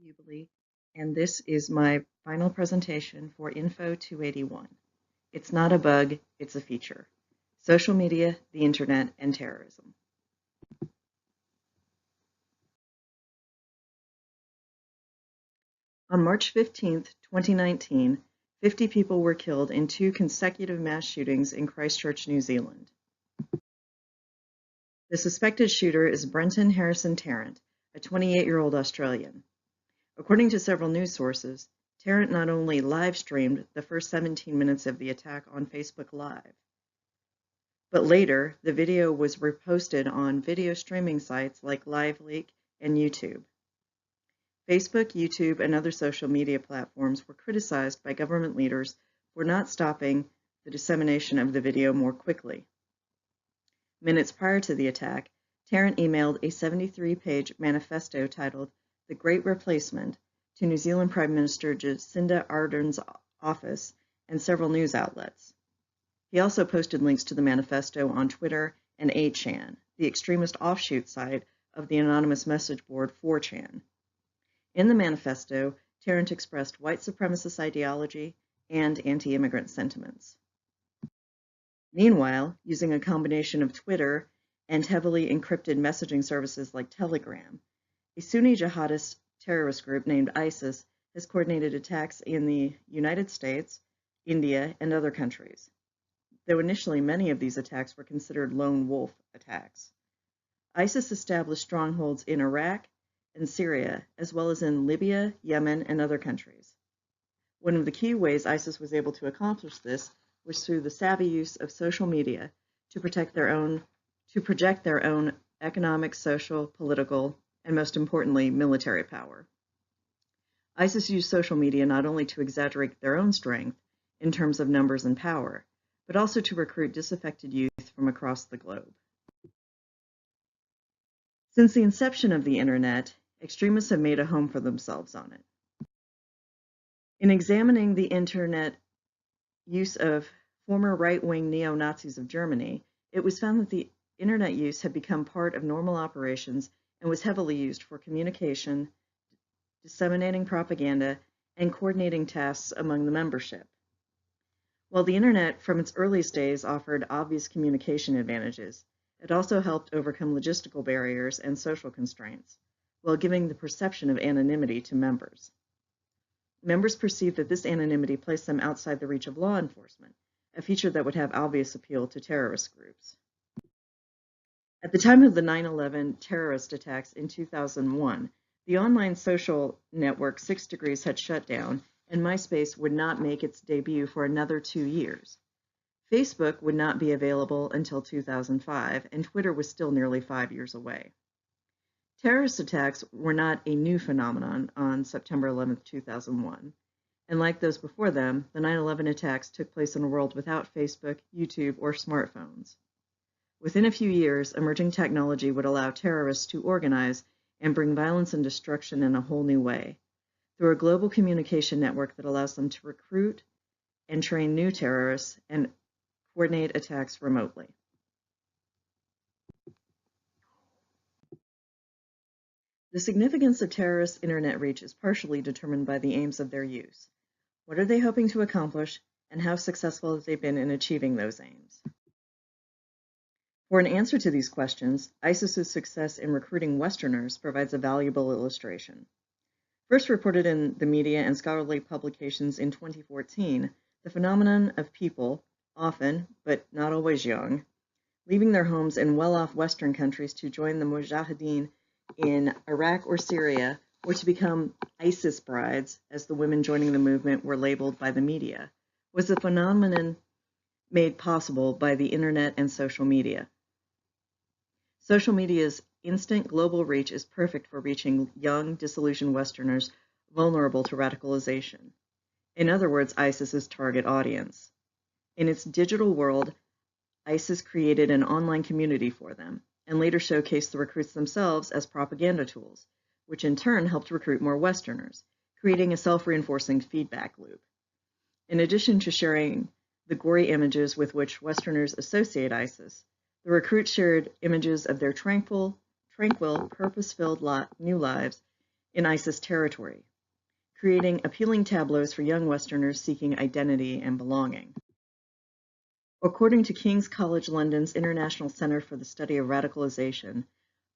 Uebele, and this is my final presentation for Info 281. It's not a bug, it's a feature. Social media, the internet, and terrorism. On March 15, 2019, 50 people were killed in 2 consecutive mass shootings in Christchurch, New Zealand. The suspected shooter is Brenton Harrison Tarrant, a 28-year-old Australian. According to several news sources, Tarrant not only live-streamed the first 17 minutes of the attack on Facebook Live, but later the video was reposted on video streaming sites like LiveLeak and YouTube. Facebook, YouTube, and other social media platforms were criticized by government leaders for not stopping the dissemination of the video more quickly. Minutes prior to the attack, Tarrant emailed a 73-page manifesto titled The Great Replacement to New Zealand Prime Minister Jacinda Ardern's office and several news outlets. He also posted links to the manifesto on Twitter and 8chan, the extremist offshoot site of the anonymous message board 4chan. In the manifesto, Tarrant expressed white supremacist ideology and anti-immigrant sentiments. Meanwhile, using a combination of Twitter and heavily encrypted messaging services like Telegram, a Sunni jihadist terrorist group named ISIS has coordinated attacks in the United States, India, and other countries, though initially many of these attacks were considered lone wolf attacks. ISIS established strongholds in Iraq and Syria, as well as in Libya, Yemen, and other countries. One of the key ways ISIS was able to accomplish this was through the savvy use of social media to project their own economic, social, political, and most importantly, military power. ISIS used social media not only to exaggerate their own strength in terms of numbers and power, but also to recruit disaffected youth from across the globe. Since the inception of the internet, extremists have made a home for themselves on it. In examining the internet use of former right-wing neo-Nazis of Germany, it was found that the internet use had become part of normal operations and was heavily used for communication, disseminating propaganda, and coordinating tasks among the membership. While the internet from its earliest days offered obvious communication advantages, it also helped overcome logistical barriers and social constraints, while giving the perception of anonymity to members. Members perceived that this anonymity placed them outside the reach of law enforcement, a feature that would have obvious appeal to terrorist groups. At the time of the 9/11 terrorist attacks in 2001, the online social network 6 Degrees had shut down, and MySpace would not make its debut for another 2 years. Facebook would not be available until 2005, and Twitter was still nearly 5 years away. Terrorist attacks were not a new phenomenon on September 11, 2001, and like those before them, the 9/11 attacks took place in a world without Facebook, YouTube, or smartphones. Within a few years, emerging technology would allow terrorists to organize and bring violence and destruction in a whole new way, through a global communication network that allows them to recruit and train new terrorists and coordinate attacks remotely. The significance of terrorists' internet reach is partially determined by the aims of their use. What are they hoping to accomplish, and how successful have they been in achieving those aims? For an answer to these questions, ISIS's success in recruiting Westerners provides a valuable illustration. First reported in the media and scholarly publications in 2014, the phenomenon of people, often, but not always young, leaving their homes in well-off Western countries to join the Mujahideen in Iraq or Syria, or to become ISIS brides, as the women joining the movement were labeled by the media, was a phenomenon made possible by the internet and social media. Social media's instant global reach is perfect for reaching young, disillusioned Westerners vulnerable to radicalization. In other words, ISIS's target audience. In its digital world, ISIS created an online community for them, and later showcased the recruits themselves as propaganda tools, which in turn helped recruit more Westerners, creating a self-reinforcing feedback loop. In addition to sharing the gory images with which Westerners associate ISIS, the recruits shared images of their tranquil, purpose-filled new lives in ISIS territory, creating appealing tableaus for young Westerners seeking identity and belonging. According to King's College London's International Centre for the Study of Radicalization,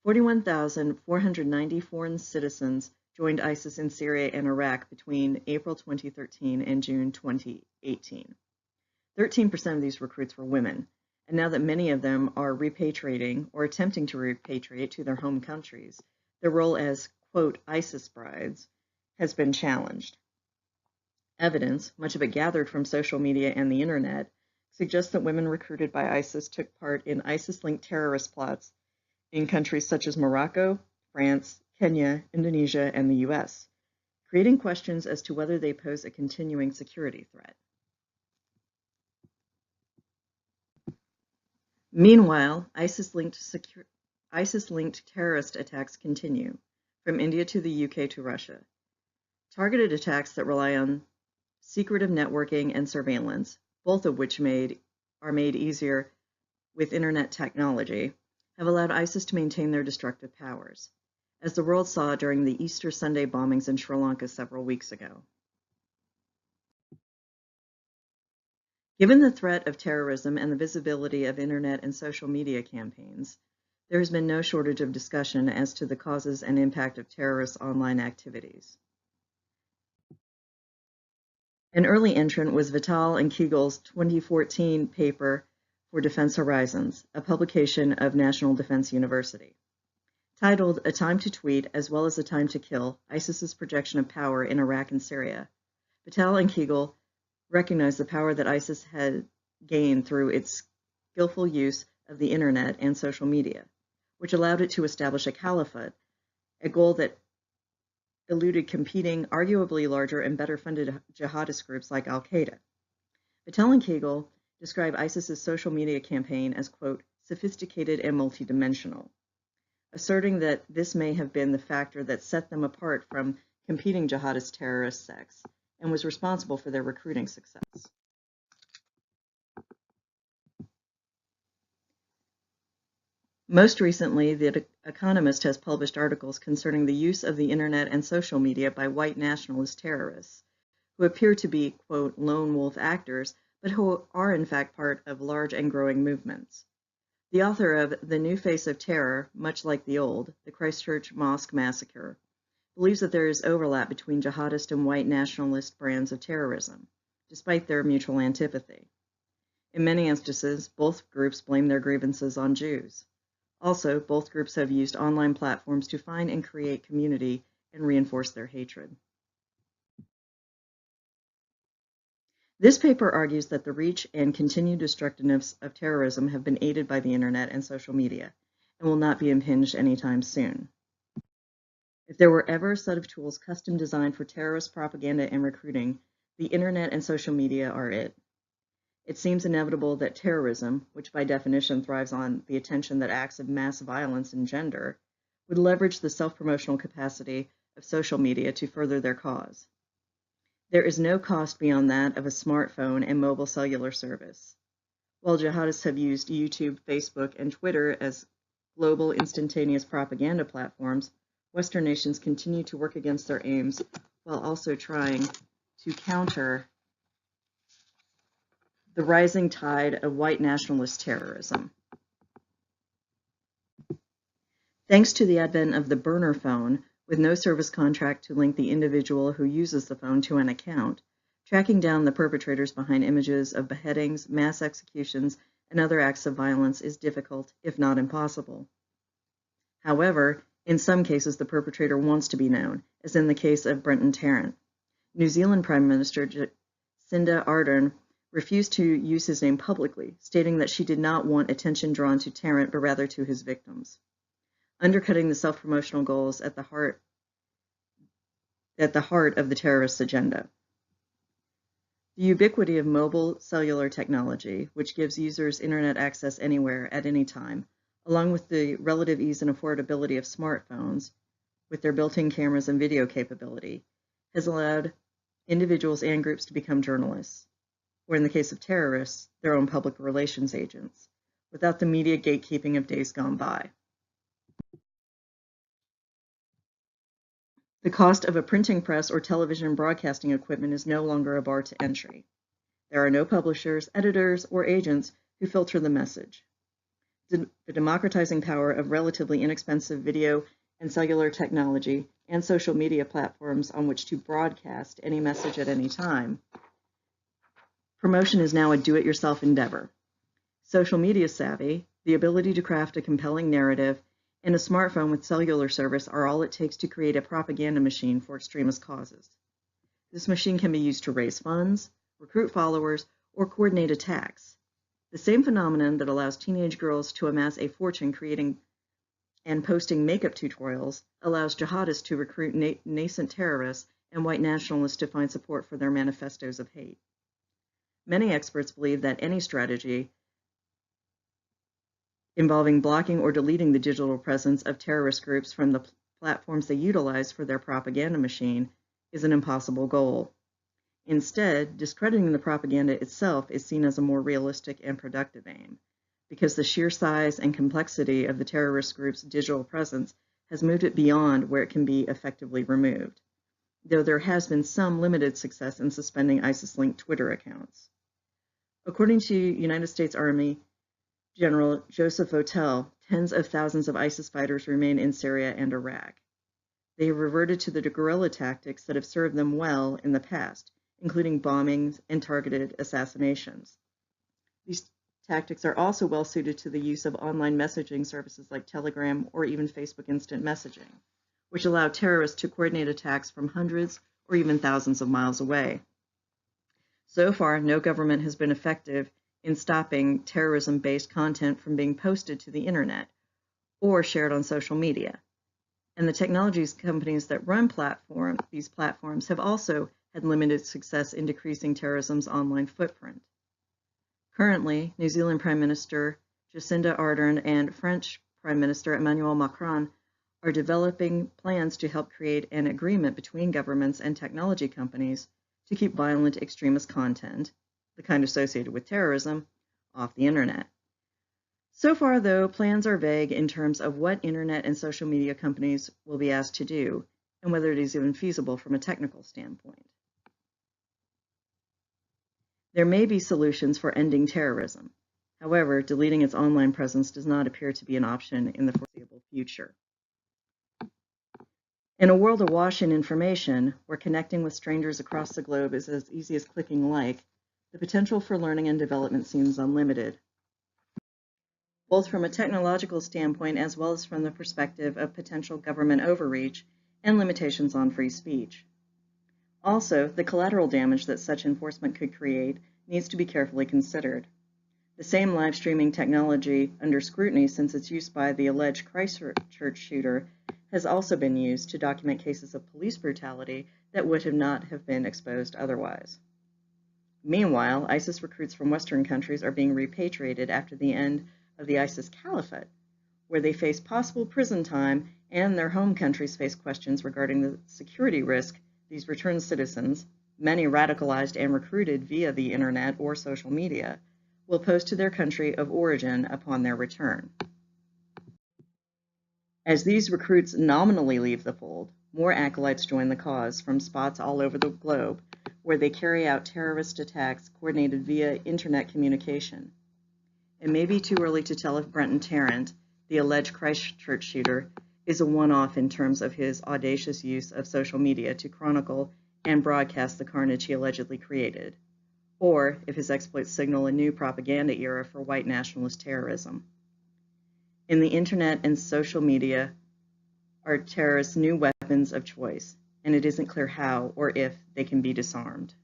41,490 foreign citizens joined ISIS in Syria and Iraq between April 2013 and June 2018. 13% of these recruits were women, and now that many of them are repatriating or attempting to repatriate to their home countries, their role as, quote, ISIS brides has been challenged. Evidence, much of it gathered from social media and the internet, suggests that women recruited by ISIS took part in ISIS-linked terrorist plots in countries such as Morocco, France, Kenya, Indonesia, and the US, creating questions as to whether they pose a continuing security threat. Meanwhile, ISIS-linked terrorist attacks continue, from India to the UK to Russia. Targeted attacks that rely on secretive networking and surveillance, both of which are made easier with internet technology, have allowed ISIS to maintain their destructive powers, as the world saw during the Easter Sunday bombings in Sri Lanka several weeks ago. Given the threat of terrorism and the visibility of internet and social media campaigns, there has been no shortage of discussion as to the causes and impact of terrorist online activities. An early entrant was Vital and Kegel's 2014 paper for Defense Horizons, a publication of National Defense University. Titled A Time to Tweet as well as A Time to Kill, ISIS's Projection of Power in Iraq and Syria, Vital and Kegel recognized the power that ISIS had gained through its skillful use of the internet and social media, which allowed it to establish a caliphate, a goal that eluded competing, arguably larger and better funded jihadist groups like Al-Qaeda. Vital and Kegel describe ISIS's social media campaign as, quote, sophisticated and multidimensional, asserting that this may have been the factor that set them apart from competing jihadist terrorist sects and was responsible for their recruiting success. Most recently, The Economist has published articles concerning the use of the internet and social media by white nationalist terrorists, who appear to be, quote, lone wolf actors, but who are in fact part of large and growing movements. The author of The New Face of Terror, much like the old, the Christchurch Mosque Massacre, believes that there is overlap between jihadist and white nationalist brands of terrorism, despite their mutual antipathy. In many instances, both groups blame their grievances on Jews. Also, both groups have used online platforms to find and create community and reinforce their hatred. This paper argues that the reach and continued destructiveness of terrorism have been aided by the internet and social media, and will not be impinged anytime soon. If there were ever a set of tools custom designed for terrorist propaganda and recruiting, the internet and social media are it. It seems inevitable that terrorism, which by definition thrives on the attention that acts of mass violence engender, would leverage the self-promotional capacity of social media to further their cause. There is no cost beyond that of a smartphone and mobile cellular service. While jihadists have used YouTube, Facebook, and Twitter as global instantaneous propaganda platforms, Western nations continue to work against their aims while also trying to counter the rising tide of white nationalist terrorism. Thanks to the advent of the burner phone, with no service contract to link the individual who uses the phone to an account, tracking down the perpetrators behind images of beheadings, mass executions, and other acts of violence is difficult, if not impossible. However, in some cases the perpetrator wants to be known, as in the case of Brenton Tarrant. New Zealand Prime Minister Jacinda Ardern refused to use his name publicly, stating that she did not want attention drawn to Tarrant but rather to his victims, undercutting the self-promotional goals at the heart of the terrorist agenda. The ubiquity of mobile cellular technology, which gives users internet access anywhere at any time, along with the relative ease and affordability of smartphones, with their built-in cameras and video capability, has allowed individuals and groups to become journalists, or in the case of terrorists, their own public relations agents, without the media gatekeeping of days gone by. The cost of a printing press or television broadcasting equipment is no longer a bar to entry. There are no publishers, editors, or agents who filter the message. The democratizing power of relatively inexpensive video and cellular technology and social media platforms on which to broadcast any message at any time. Promotion is now a do-it-yourself endeavor. Social media savvy, the ability to craft a compelling narrative, and a smartphone with cellular service are all it takes to create a propaganda machine for extremist causes. This machine can be used to raise funds, recruit followers, or coordinate attacks. The same phenomenon that allows teenage girls to amass a fortune creating and posting makeup tutorials allows jihadists to recruit nascent terrorists and white nationalists to find support for their manifestos of hate. Many experts believe that any strategy involving blocking or deleting the digital presence of terrorist groups from the platforms they utilize for their propaganda machine is an impossible goal. Instead, discrediting the propaganda itself is seen as a more realistic and productive aim, because the sheer size and complexity of the terrorist group's digital presence has moved it beyond where it can be effectively removed, though there has been some limited success in suspending ISIS-linked Twitter accounts. According to United States Army General Joseph Votel, tens of thousands of ISIS fighters remain in Syria and Iraq. They have reverted to the guerrilla tactics that have served them well in the past, including bombings and targeted assassinations. These tactics are also well suited to the use of online messaging services like Telegram or even Facebook Instant Messaging, which allow terrorists to coordinate attacks from hundreds or even thousands of miles away. So far, no government has been effective in stopping terrorism-based content from being posted to the internet or shared on social media. And the technologies companies that run these platforms have also had limited success in decreasing terrorism's online footprint. Currently, New Zealand Prime Minister Jacinda Ardern and French Prime Minister Emmanuel Macron are developing plans to help create an agreement between governments and technology companies to keep violent extremist content, the kind associated with terrorism, off the internet. So far, though, plans are vague in terms of what internet and social media companies will be asked to do and whether it is even feasible from a technical standpoint. There may be solutions for ending terrorism. However, deleting its online presence does not appear to be an option in the foreseeable future. In a world awash in information, where connecting with strangers across the globe is as easy as clicking like, the potential for learning and development seems unlimited, both from a technological standpoint as well as from the perspective of potential government overreach and limitations on free speech. Also, the collateral damage that such enforcement could create needs to be carefully considered. The same live streaming technology under scrutiny since its use by the alleged Christchurch shooter has also been used to document cases of police brutality that would not have been exposed otherwise. Meanwhile, ISIS recruits from Western countries are being repatriated after the end of the ISIS Caliphate, where they face possible prison time and their home countries face questions regarding the security risk these returned citizens, many radicalized and recruited via the internet or social media, will pose to their country of origin upon their return. As these recruits nominally leave the fold, more acolytes join the cause from spots all over the globe where they carry out terrorist attacks coordinated via internet communication. It may be too early to tell if Brenton Tarrant, the alleged Christchurch shooter, is a one-off in terms of his audacious use of social media to chronicle and broadcast the carnage he allegedly created, or if his exploits signal a new propaganda era for white nationalist terrorism. In the internet and social media are terrorists' new weapons of choice, and it isn't clear how or if they can be disarmed.